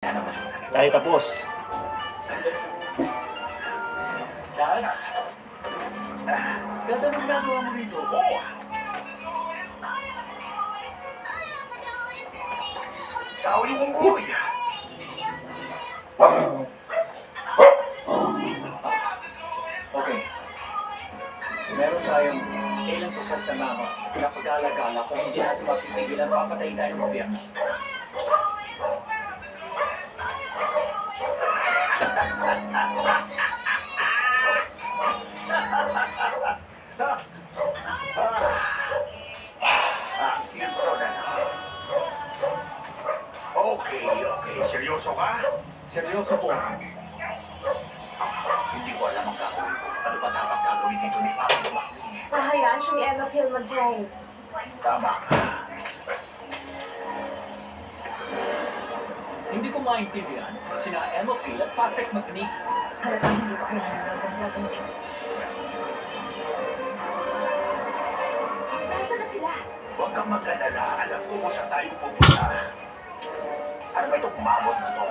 Tayo tapos. Dad? Dad, anong ginagawa mo dito? Oo. Tao yung unggoy. Okay. Meron tayong ilang pusas na mama na pag-alagala kung hindi natin mapipigilan, papatayin tayo ng gobyerno. Okay. Seryoso ka? Seryoso po. Hindi ko alam ang gagawin ko. Ano ba dapat gagawin dito ni Papa Macni? Hahayaan siya ni Emma Hill mag-drive. Tama ka. Hindi ko maintindihan sina Emma Peel at Patrick McNee. Halatang hindi ko kailangan ng Avengers. Nasaan na sila? Huwag kang mag-alala. Alam ko kung saan tayo pupunta. Ano ba itong mamot na to?